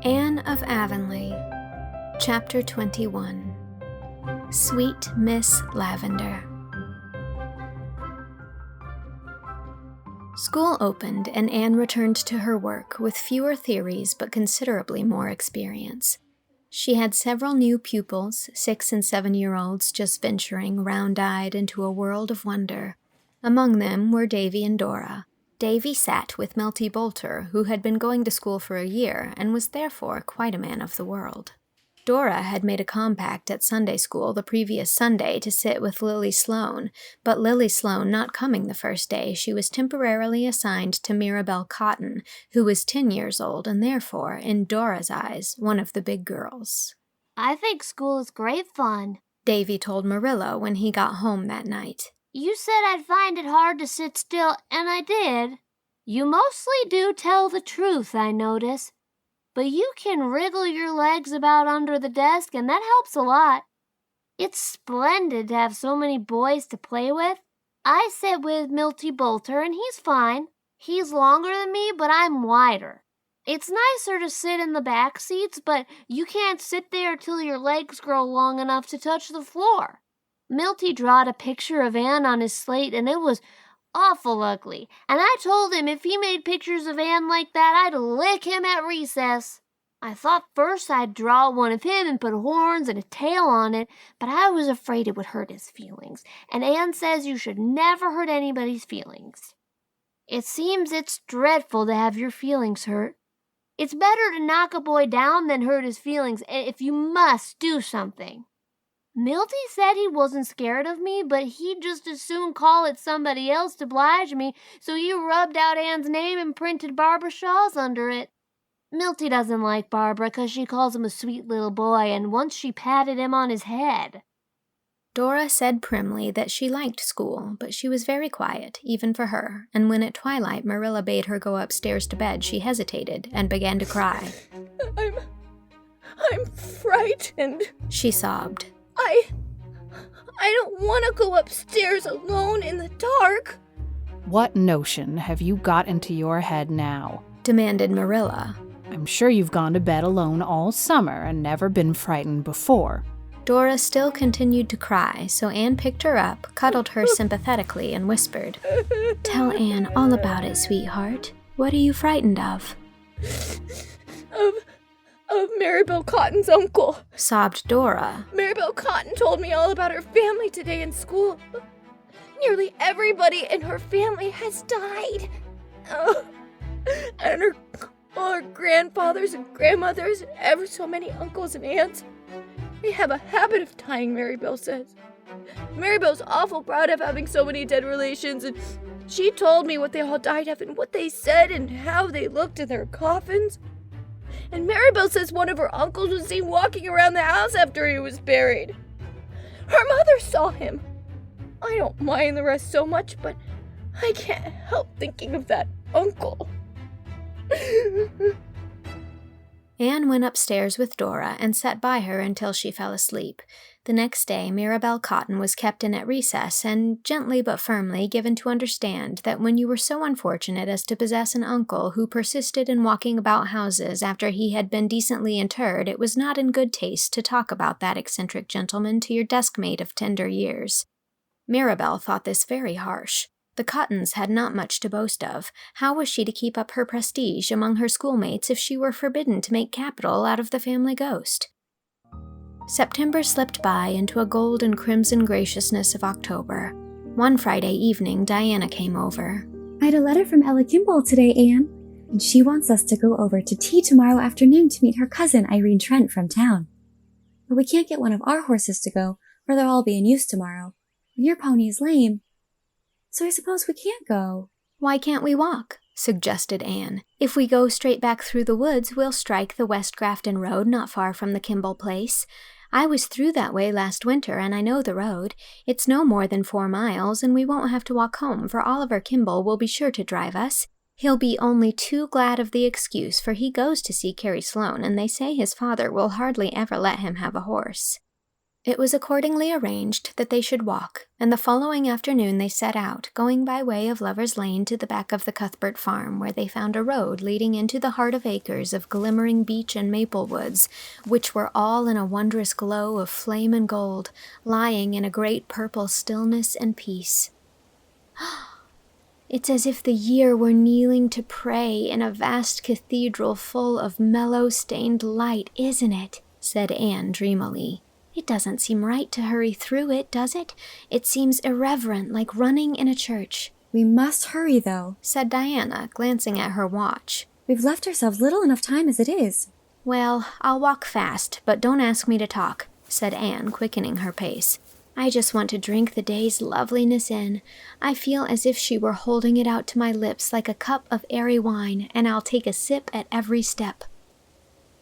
Anne of Avonlea, Chapter 21. Sweet Miss Lavendar. School opened, and Anne returned to her work with fewer theories but considerably more experience. She had several new pupils, 6- and 7-year-olds just venturing, round-eyed, into a world of wonder. Among them were Davy and Dora. Davy sat with Milty Boulter, who had been going to school for a year and was therefore quite a man of the world. Dora had made a compact at Sunday school the previous Sunday to sit with Lily Sloane, but Lily Sloane not coming the first day, she was temporarily assigned to Mirabel Cotton, who was 10 years old and therefore, in Dora's eyes, one of the big girls. "I think school is great fun," Davy told Marilla when he got home that night. "You said I'd find it hard to sit still, and I did. You mostly do tell the truth, I notice. But you can wriggle your legs about under the desk, and that helps a lot. It's splendid to have so many boys to play with. I sit with Milty Boulter, and he's fine. He's longer than me, but I'm wider. It's nicer to sit in the back seats, but you can't sit there till your legs grow long enough to touch the floor. Milty drawed a picture of Anne on his slate, and it was awful ugly, and I told him if he made pictures of Anne like that, I'd lick him at recess. I thought first I'd draw one of him and put horns and a tail on it, but I was afraid it would hurt his feelings, and Anne says you should never hurt anybody's feelings. It seems it's dreadful to have your feelings hurt. It's better to knock a boy down than hurt his feelings if you must do something. Milty said he wasn't scared of me, but he'd just as soon call it somebody else to oblige me, so he rubbed out Anne's name and printed Barbara Shaw's under it. Milty doesn't like Barbara because she calls him a sweet little boy, and once she patted him on his head." Dora said primly that she liked school, but she was very quiet, even for her, and when at twilight Marilla bade her go upstairs to bed, she hesitated and began to cry. I'm frightened, she sobbed. I don't want to go upstairs alone in the dark. What notion have you got into your head now? Demanded Marilla. I'm sure you've gone to bed alone all summer and never been frightened before. Dora still continued to cry, so Anne picked her up, cuddled her sympathetically, and whispered, "Tell Anne all about it, sweetheart. What are you frightened of?" Of Maribel Cotton's uncle, sobbed Dora. Maribel Cotton told me all about her family today in school. Nearly everybody in her family has died. And all her grandfathers and grandmothers, ever so many uncles and aunts. They have a habit of dying, Maribel says. Maribel's awful proud of having so many dead relations, and she told me what they all died of and what they said and how they looked in their coffins. And Maribel says one of her uncles was seen walking around the house after he was buried. Her mother saw him. I don't mind the rest so much, but I can't help thinking of that uncle. Anne went upstairs with Dora and sat by her until she fell asleep. The next day, Mirabel Cotton was kept in at recess and, gently but firmly, given to understand that when you were so unfortunate as to possess an uncle who persisted in walking about houses after he had been decently interred, it was not in good taste to talk about that eccentric gentleman to your deskmate of tender years. Mirabel thought this very harsh. The Cottons had not much to boast of. How was she to keep up her prestige among her schoolmates if she were forbidden to make capital out of the family ghost? September slipped by into a gold and crimson graciousness of October. One Friday evening, Diana came over. "I had a letter from Ella Kimball today, Anne, and she wants us to go over to tea tomorrow afternoon to meet her cousin, Irene Trent, from town. But we can't get one of our horses to go, or they'll all be in use tomorrow. And your pony is lame. So I suppose we can't go." "Why can't we walk?" suggested Anne. "If we go straight back through the woods, we'll strike the West Grafton Road not far from the Kimball place. I was through that way last winter, and I know the road. It's no more than 4 miles, and we won't have to walk home, for Oliver Kimball will be sure to drive us. He'll be only too glad of the excuse, for he goes to see Carrie Sloane, and they say his father will hardly ever let him have a horse." It was accordingly arranged that they should walk, and the following afternoon they set out, going by way of Lover's Lane to the back of the Cuthbert farm, where they found a road leading into the heart of acres of glimmering beech and maple woods, which were all in a wondrous glow of flame and gold, lying in a great purple stillness and peace. "It's as if the year were kneeling to pray in a vast cathedral full of mellow-stained light, isn't it?" said Anne dreamily. "It doesn't seem right to hurry through it, does it? It seems irreverent, like running in a church." "We must hurry, though," said Diana, glancing at her watch. "We've left ourselves little enough time as it is." "Well, I'll walk fast, but don't ask me to talk," said Anne, quickening her pace. "I just want to drink the day's loveliness in. I feel as if she were holding it out to my lips like a cup of airy wine, and I'll take a sip at every step."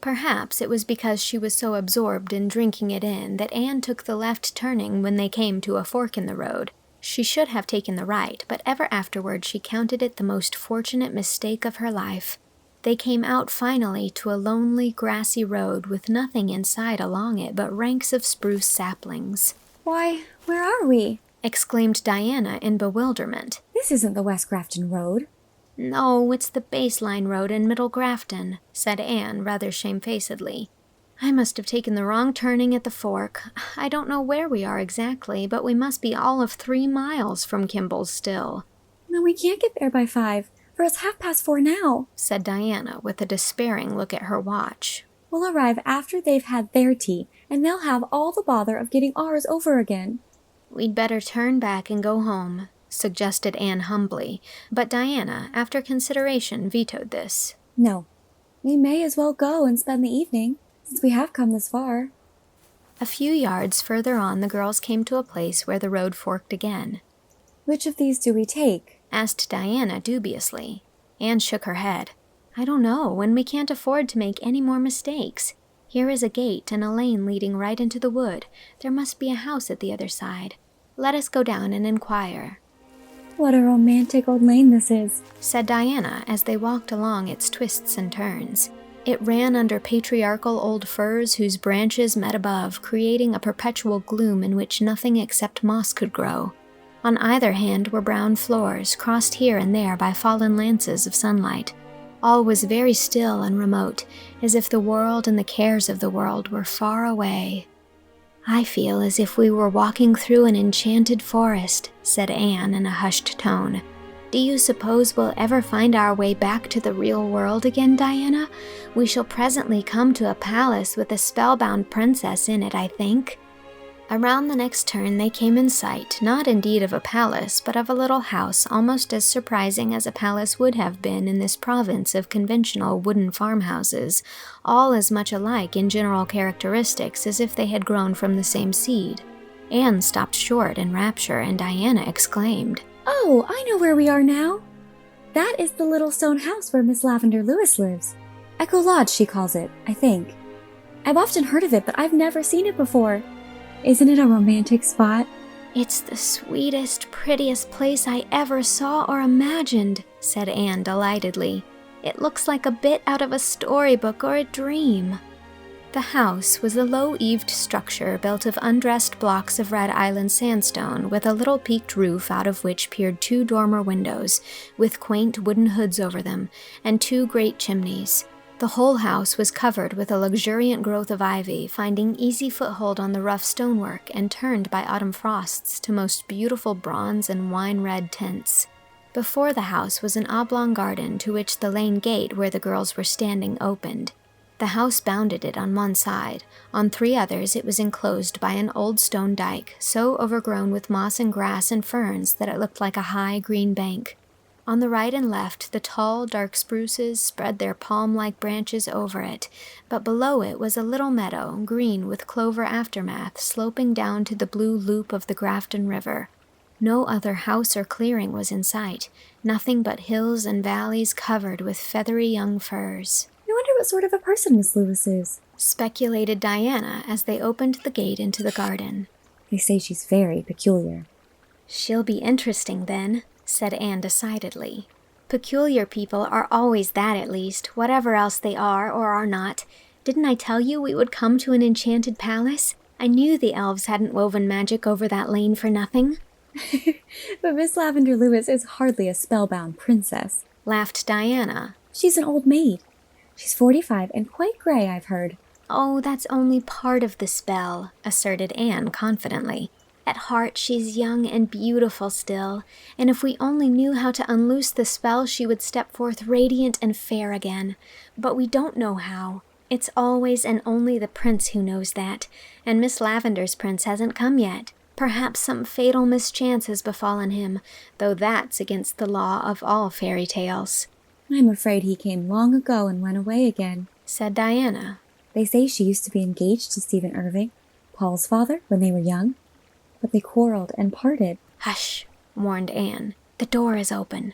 Perhaps it was because she was so absorbed in drinking it in that Anne took the left turning when they came to a fork in the road. She should have taken the right, but ever afterward she counted it the most fortunate mistake of her life. They came out finally to a lonely, grassy road with nothing inside along it but ranks of spruce saplings. "Why, where are we?" exclaimed Diana in bewilderment. "This isn't the West Grafton Road." "No, it's the Baseline Road in Middle Grafton," said Anne rather shamefacedly. "I must have taken the wrong turning at the fork. I don't know where we are exactly, but we must be all of 3 miles from Kimball's still." "No, we can't get there by 5, for it's 4:30 now," said Diana with a despairing look at her watch. "We'll arrive after they've had their tea, and they'll have all the bother of getting ours over again." "We'd better turn back and go home," suggested Anne humbly, but Diana, after consideration, vetoed this. "No, we may as well go and spend the evening, since we have come this far." A few yards further on the girls came to a place where the road forked again. "Which of these do we take?" asked Diana dubiously. Anne shook her head. "I don't know, and we can't afford to make any more mistakes. Here is a gate and a lane leading right into the wood. There must be a house at the other side. Let us go down and inquire." "What a romantic old lane this is," said Diana as they walked along its twists and turns. It ran under patriarchal old firs whose branches met above, creating a perpetual gloom in which nothing except moss could grow. On either hand were brown floors, crossed here and there by fallen lances of sunlight. All was very still and remote, as if the world and the cares of the world were far away. "I feel as if we were walking through an enchanted forest," said Anne in a hushed tone. "Do you suppose we'll ever find our way back to the real world again, Diana? We shall presently come to a palace with a spellbound princess in it, I think." Around the next turn they came in sight, not indeed of a palace, but of a little house almost as surprising as a palace would have been in this province of conventional wooden farmhouses, all as much alike in general characteristics as if they had grown from the same seed. Anne stopped short in rapture, and Diana exclaimed, "Oh, I know where we are now. That is the little stone house where Miss Lavendar Lewis lives. Echo Lodge, she calls it, I think. I've often heard of it, but I've never seen it before. Isn't it a romantic spot?" "It's the sweetest, prettiest place I ever saw or imagined," said Anne delightedly. "It looks like a bit out of a storybook or a dream." The house was a low-eaved structure built of undressed blocks of Red Island sandstone with a little peaked roof out of which peered 2 dormer windows, with quaint wooden hoods over them, and 2 great chimneys. The whole house was covered with a luxuriant growth of ivy, finding easy foothold on the rough stonework and turned by autumn frosts to most beautiful bronze and wine-red tints. Before the house was an oblong garden to which the lane gate where the girls were standing opened. The house bounded it on one side. On 3 others it was enclosed by an old stone dike, so overgrown with moss and grass and ferns that it looked like a high green bank. On the right and left, the tall, dark spruces spread their palm-like branches over it, but below it was a little meadow, green with clover aftermath, sloping down to the blue loop of the Grafton River. No other house or clearing was in sight, nothing but hills and valleys covered with feathery young firs. "I wonder what sort of a person Miss Lewis is," speculated Diana as they opened the gate into the garden. "They say she's very peculiar." "She'll be interesting then," said Anne decidedly. "Peculiar people are always that, at least, whatever else they are or are not. Didn't I tell you we would come to an enchanted palace? I knew the elves hadn't woven magic over that lane for nothing, But Miss Lavendar Lewis is hardly a spellbound princess. laughed Diana. She's an old maid. She's 45 and quite gray, I've heard. Oh, that's only part of the spell, asserted Anne confidently. At heart, she's young and beautiful still, and if we only knew how to unloose the spell, she would step forth radiant and fair again. But we don't know how. It's always and only the prince who knows that, and Miss Lavendar's prince hasn't come yet. Perhaps some fatal mischance has befallen him, though that's against the law of all fairy tales. I'm afraid he came long ago and went away again, said Diana. They say she used to be engaged to Stephen Irving, Paul's father, when they were young, but they quarreled and parted. Hush, warned Anne. The door is open.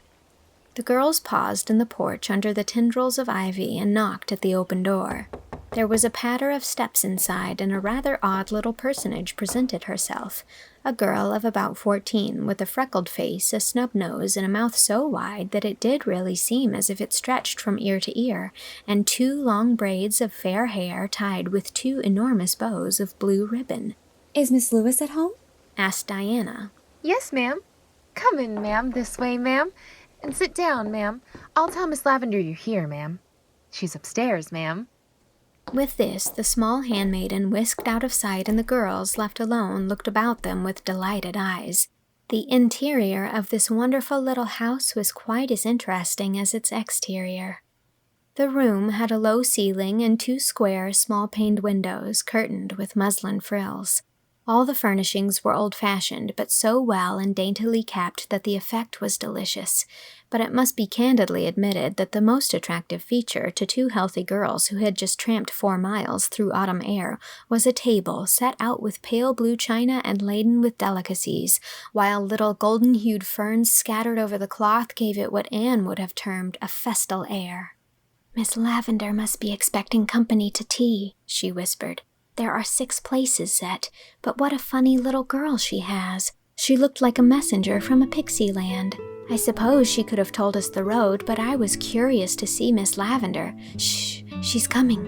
The girls paused in the porch under the tendrils of ivy and knocked at the open door. There was a patter of steps inside, and a rather odd little personage presented herself, a girl of about 14, with a freckled face, a snub nose, and a mouth so wide that it did really seem as if it stretched from ear to ear, and 2 long braids of fair hair tied with 2 enormous bows of blue ribbon. Is Miss Lewis at home? Asked Diana. Yes, ma'am. Come in, ma'am, this way, ma'am, and sit down, ma'am. I'll tell Miss Lavendar you're here, ma'am. She's upstairs, ma'am. With this, the small handmaiden whisked out of sight, and the girls, left alone, looked about them with delighted eyes. The interior of this wonderful little house was quite as interesting as its exterior. The room had a low ceiling and 2 square, small-paned windows, curtained with muslin frills. All the furnishings were old-fashioned, but so well and daintily kept that the effect was delicious. But it must be candidly admitted that the most attractive feature to 2 healthy girls who had just tramped 4 miles through autumn air was a table set out with pale blue china and laden with delicacies, while little golden-hued ferns scattered over the cloth gave it what Anne would have termed a festal air. "Miss Lavendar must be expecting company to tea," she whispered. "There are 6 places set, but what a funny little girl she has. She looked like a messenger from a pixie land. I suppose she could have told us the road, but I was curious to see Miss Lavendar. Shh, she's coming."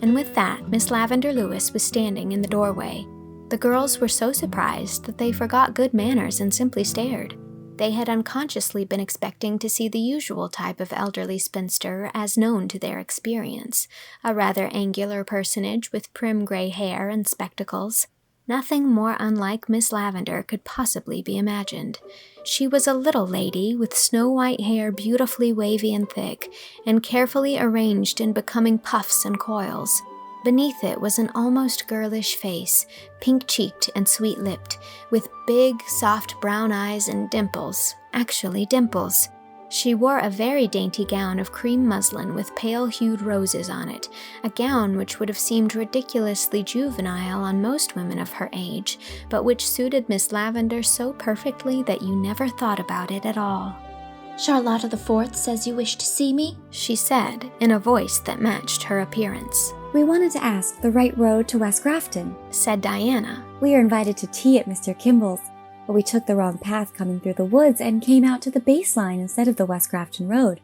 And with that, Miss Lavendar Lewis was standing in the doorway. The girls were so surprised that they forgot good manners and simply stared. They had unconsciously been expecting to see the usual type of elderly spinster as known to their experience, a rather angular personage with prim gray hair and spectacles. Nothing more unlike Miss Lavendar could possibly be imagined. She was a little lady with snow-white hair beautifully wavy and thick, and carefully arranged in becoming puffs and coils. Beneath it was an almost girlish face, pink-cheeked and sweet-lipped, with big, soft brown eyes and dimples, actually dimples. She wore a very dainty gown of cream muslin with pale-hued roses on it, a gown which would have seemed ridiculously juvenile on most women of her age, but which suited Miss Lavendar so perfectly that you never thought about it at all. "Charlotta the Fourth says you wish to see me?" she said, in a voice that matched her appearance. We wanted to ask the right road to West Grafton, said Diana. We are invited to tea at Mr. Kimball's, but we took the wrong path coming through the woods and came out to the baseline instead of the West Grafton Road.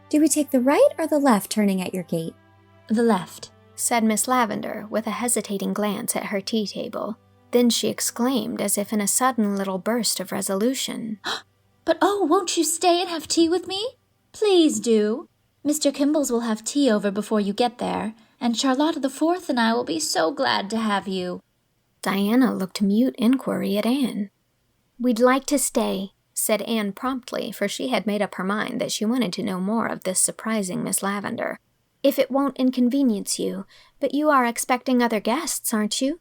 Do we take the right or the left turning at your gate? "The left," said Miss Lavendar, with a hesitating glance at her tea table. Then she exclaimed, as if in a sudden little burst of resolution. "But oh, won't you stay and have tea with me? Please do. Mr. Kimball's will have tea over before you get there, and Charlotta the Fourth and I will be so glad to have you." Diana looked mute inquiry at Anne. "We'd like to stay," said Anne promptly, for she had made up her mind that she wanted to know more of this surprising Miss Lavendar. "If it won't inconvenience you, but you are expecting other guests, aren't you?"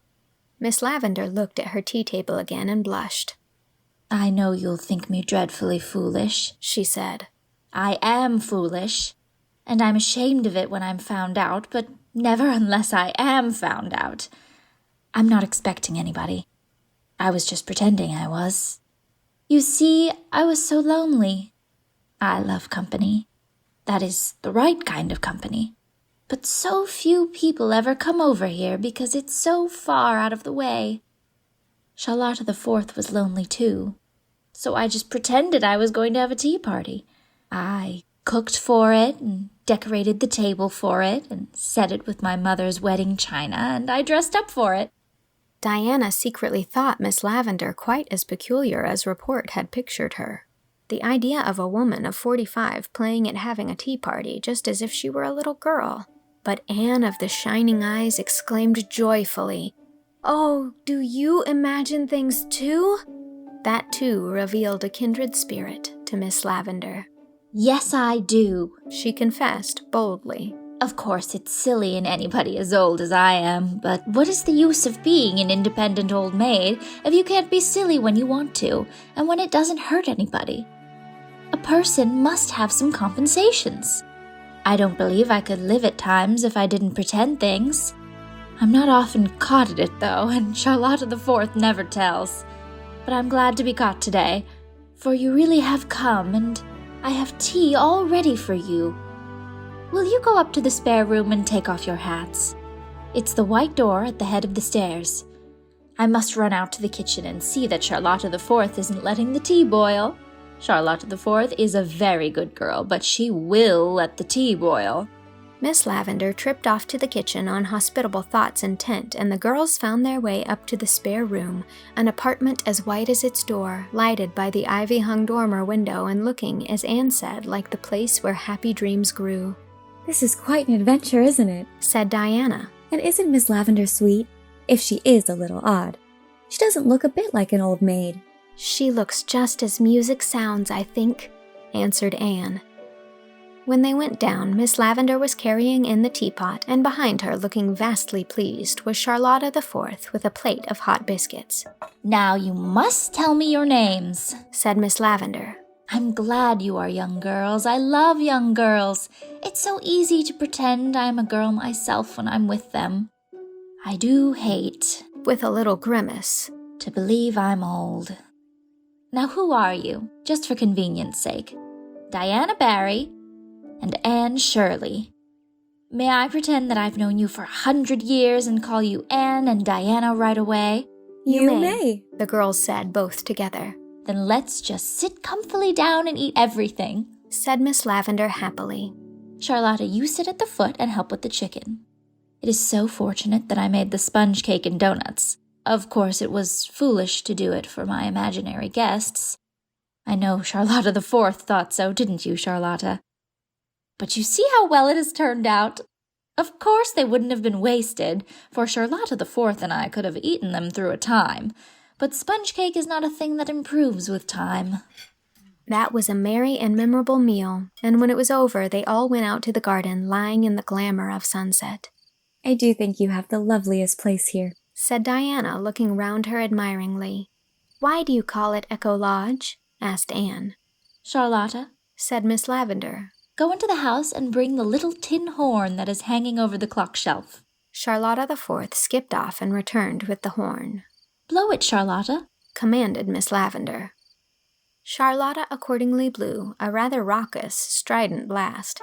Miss Lavendar looked at her tea table again and blushed. "I know you'll think me dreadfully foolish," she said. "I am foolish, and I'm ashamed of it when I'm found out, but never unless I am found out. I'm not expecting anybody. I was just pretending I was. You see, I was so lonely. I love company. That is the right kind of company. But so few people ever come over here because it's so far out of the way. Charlotta the Fourth was lonely too, so I just pretended I was going to have a tea party. I cooked for it and decorated the table for it and set it with my mother's wedding china, and I dressed up for it. Diana secretly thought Miss Lavendar quite as peculiar as report had pictured her. The idea of a woman of 45 playing at having a tea party just as if she were a little girl. But Anne of the shining eyes exclaimed joyfully, "Oh, do you imagine things too?" That too revealed a kindred spirit to Miss Lavendar. Yes, I do, she confessed boldly. Of course, it's silly in anybody as old as I am, but what is the use of being an independent old maid if you can't be silly when you want to, and when it doesn't hurt anybody? A person must have some compensations. I don't believe I could live at times if I didn't pretend things. I'm not often caught at it, though, and Charlotta the Fourth never tells. But I'm glad to be caught today, for you really have come, and I have tea all ready for you. Will you go up to the spare room and take off your hats? It's the white door at the head of the stairs. I must run out to the kitchen and see that Charlotta the Fourth isn't letting the tea boil. Charlotta the Fourth is a very good girl, but she will let the tea boil. Miss Lavendar tripped off to the kitchen on hospitable thoughts intent, and the girls found their way up to the spare room, an apartment as white as its door, lighted by the ivy-hung dormer window and looking, as Anne said, like the place where happy dreams grew. "This is quite an adventure, isn't it?" said Diana. "And isn't Miss Lavendar sweet? If she is a little odd. She doesn't look a bit like an old maid." "She looks just as music sounds, I think," answered Anne. When they went down, Miss Lavendar was carrying in the teapot, and behind her, looking vastly pleased, was Charlotta the Fourth with a plate of hot biscuits. "Now you must tell me your names," said Miss Lavendar. "I'm glad you are young girls. I love young girls. It's so easy to pretend I'm a girl myself when I'm with them. I do hate," with a little grimace, "to believe I'm old. Now who are you, just for convenience sake?" "Diana Barry and Anne Shirley. May I pretend that I've known you for 100 years and call you Anne and Diana right away?" You may, the girls said both together. "Then let's just sit comfortably down and eat everything," said Miss Lavendar happily. "Charlotta, you sit at the foot and help with the chicken. It is so fortunate that I made the sponge cake and donuts. Of course, it was foolish to do it for my imaginary guests. I know Charlotta the Fourth thought so, didn't you, Charlotta? But you see how well it has turned out. Of course they wouldn't have been wasted, for Charlotta the Fourth and I could have eaten them through a time. But sponge cake is not a thing that improves with time." That was a merry and memorable meal, and when it was over, they all went out to the garden, lying in the glamour of sunset. "I do think you have the loveliest place here," said Diana, looking round her admiringly. "Why do you call it Echo Lodge?" asked Anne. "Charlotta," said Miss Lavendar, "go into the house and bring the little tin horn that is hanging over the clock shelf." Charlotta the Fourth skipped off and returned with the horn. "Blow it, Charlotta," commanded Miss Lavendar. Charlotta accordingly blew a rather raucous, strident blast.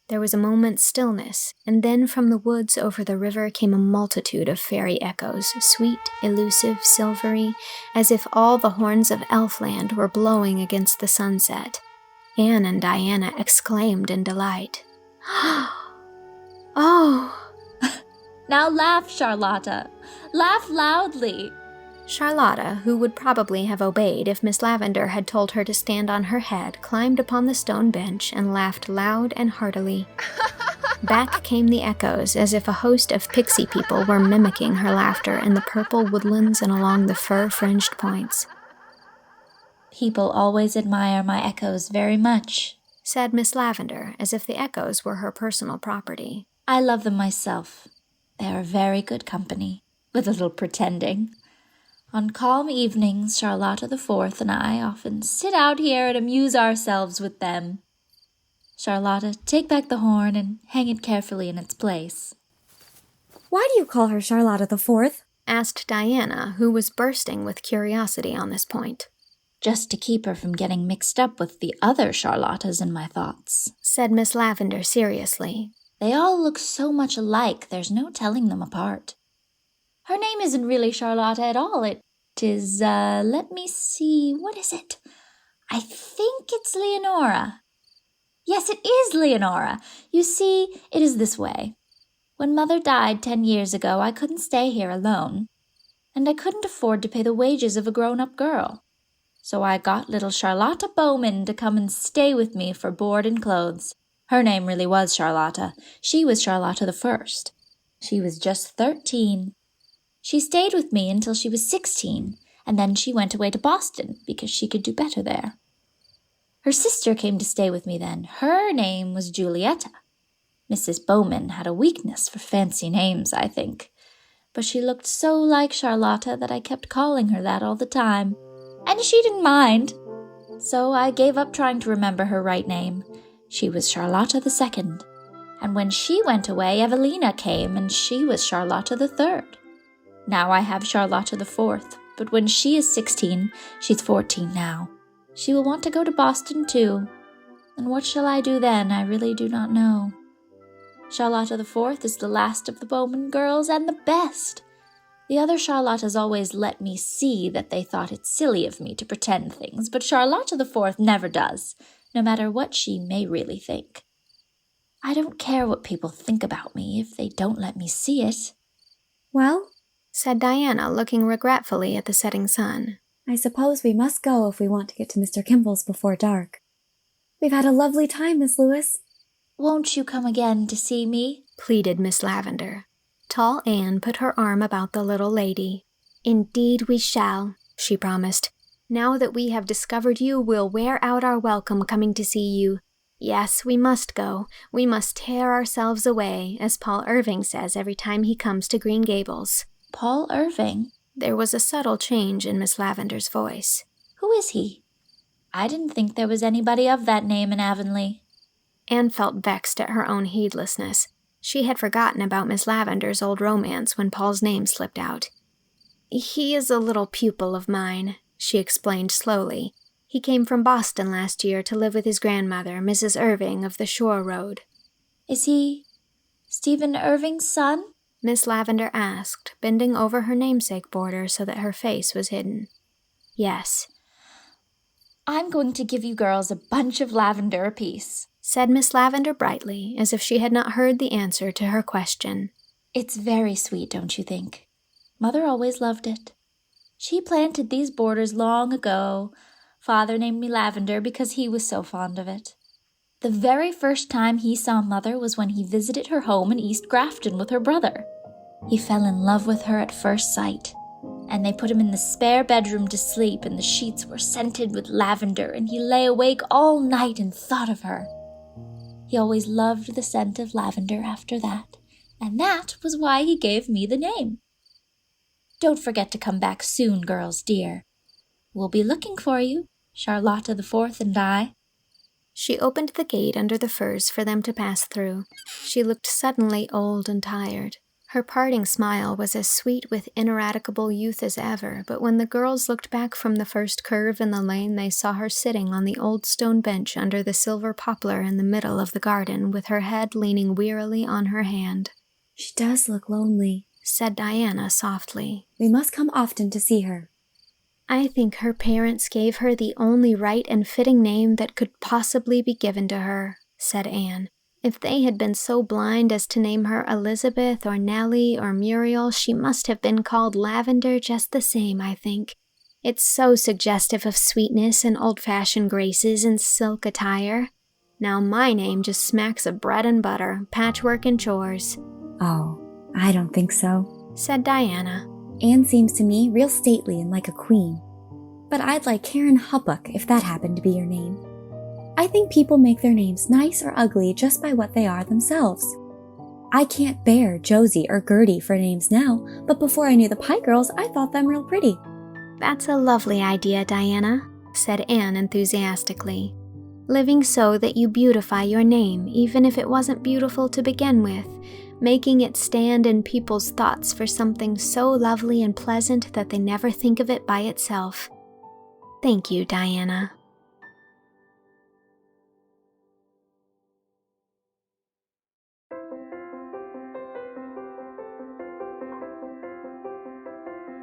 There was a moment's stillness, and then from the woods over the river came a multitude of fairy echoes, sweet, elusive, silvery, as if all the horns of Elfland were blowing against the sunset. Anne and Diana exclaimed in delight. "Oh!" "Now laugh, Charlotta. Laugh loudly." Charlotta, who would probably have obeyed if Miss Lavendar had told her to stand on her head, climbed upon the stone bench and laughed loud and heartily. Back came the echoes, as if a host of pixie people were mimicking her laughter in the purple woodlands and along the fir-fringed points. "People always admire my echoes very much," said Miss Lavendar, as if the echoes were her personal property. "I love them myself. They are very good company, with a little pretending. On calm evenings, Charlotta the Fourth and I often sit out here and amuse ourselves with them. Charlotta, take back the horn and hang it carefully in its place." "Why do you call her Charlotta the Fourth?" asked Diana, who was bursting with curiosity on this point. "Just to keep her from getting mixed up with the other Charlottas in my thoughts," said Miss Lavendar seriously. "They all look so much alike, there's no telling them apart. Her name isn't really Charlotta at all. It is, let me see, what is it? I think it's Leonora. Yes, it is Leonora. You see, it is this way. When Mother died 10 years ago, I couldn't stay here alone, and I couldn't afford to pay the wages of a grown-up girl. So I got little Charlotta Bowman to come and stay with me for board and clothes. Her name really was Charlotta. She was Charlotta the First. She was just 13. She stayed with me until she was 16, and then she went away to Boston because she could do better there. Her sister came to stay with me then. Her name was Julietta. Mrs. Bowman had a weakness for fancy names, I think. But she looked so like Charlotta that I kept calling her that all the time. And she didn't mind. So I gave up trying to remember her right name. She was Charlotta the Second. And when she went away, Evelina came, and she was Charlotta the Third. Now I have Charlotta the Fourth, but when she is 16, she's 14 now. She will want to go to Boston too. And what shall I do then? I really do not know. Charlotta the Fourth is the last of the Bowman girls and the best. The other Charlottas always let me see that they thought it silly of me to pretend things, but Charlotta the Fourth never does, no matter what she may really think. I don't care what people think about me if they don't let me see it. Well, said Diana, looking regretfully at the setting sun. I suppose we must go if we want to get to Mr. Kimball's before dark. We've had a lovely time, Miss Lewis. Won't you come again to see me? Pleaded Miss Lavendar. Tall Anne put her arm about the little lady. Indeed we shall, she promised. Now that we have discovered you, we'll wear out our welcome coming to see you. Yes, we must go. We must tear ourselves away, as Paul Irving says every time he comes to Green Gables. Paul Irving? There was a subtle change in Miss Lavendar's voice. Who is he? I didn't think there was anybody of that name in Avonlea. Anne felt vexed at her own heedlessness. She had forgotten about Miss Lavendar's old romance when Paul's name slipped out. He is a little pupil of mine, she explained slowly. He came from Boston last year to live with his grandmother, Mrs. Irving of the Shore Road. Is he Stephen Irving's son? Miss Lavendar asked, bending over her namesake border so that her face was hidden. Yes. I'm going to give you girls a bunch of lavender apiece, said Miss Lavendar brightly, as if she had not heard the answer to her question. It's very sweet, don't you think? Mother always loved it. She planted these borders long ago. Father named me Lavendar because he was so fond of it. The very first time he saw Mother was when he visited her home in East Grafton with her brother. He fell in love with her at first sight, and they put him in the spare bedroom to sleep, and the sheets were scented with lavender, and he lay awake all night and thought of her. He always loved the scent of lavender after that, and that was why he gave me the name. Don't forget to come back soon, girls dear. We'll be looking for you, Charlotta the Fourth and I. She opened the gate under the firs for them to pass through. She looked suddenly old and tired. Her parting smile was as sweet with ineradicable youth as ever, but when the girls looked back from the first curve in the lane, they saw her sitting on the old stone bench under the silver poplar in the middle of the garden, with her head leaning wearily on her hand. She does look lonely, said Diana softly. We must come often to see her. I think her parents gave her the only right and fitting name that could possibly be given to her, said Anne. If they had been so blind as to name her Elizabeth or Nellie or Muriel, she must have been called Lavendar just the same, I think. It's so suggestive of sweetness and old-fashioned graces and silk attire. Now my name just smacks of bread and butter, patchwork and chores. Oh, I don't think so, said Diana. Anne seems to me real stately and like a queen. But I'd like Karen Huppuck if that happened to be your name. I think people make their names nice or ugly just by what they are themselves. I can't bear Josie or Gertie for names now, but before I knew the Pye girls, I thought them real pretty. That's a lovely idea, Diana, said Anne enthusiastically. Living so that you beautify your name, even if it wasn't beautiful to begin with, making it stand in people's thoughts for something so lovely and pleasant that they never think of it by itself. Thank you, Diana.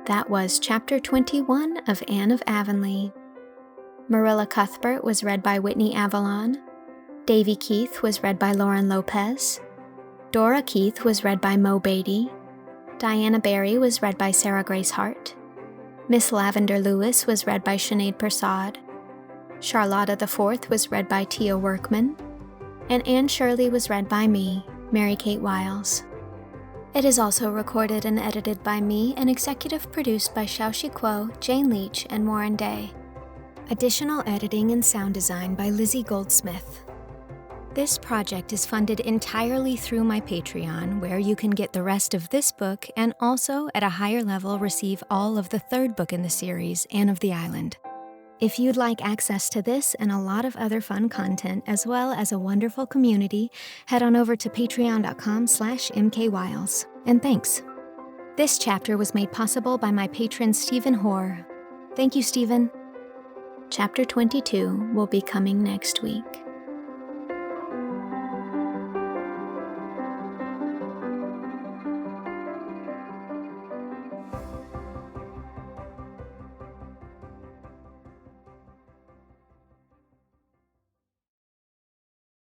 That was Chapter 21 of Anne of Avonlea. Marilla Cuthbert was read by Whitney Avalon. Davy Keith was read by Lauren Lopez. Dora Keith was read by Mo Beatty. Diana Barry was read by Sarah Grace Hart. Miss Lavendar Lewis was read by Sinéad Persaud. Charlotta the Fourth was read by Tia Workman. And Anne Shirley was read by me, Mary Kate Wiles. It is also recorded and edited by me and executive produced by Shao Chih Kuo, Jane Leach, and Warren Day. Additional editing and sound design by Lizzie Goldsmith. This project is funded entirely through my Patreon, where you can get the rest of this book and also, at a higher level, receive all of the third book in the series, Anne of the Island. If you'd like access to this and a lot of other fun content, as well as a wonderful community, head on over to patreon.com/mkwiles. And thanks. This chapter was made possible by my patron Stephen Hoare. Thank you, Stephen. Chapter 22 will be coming next week.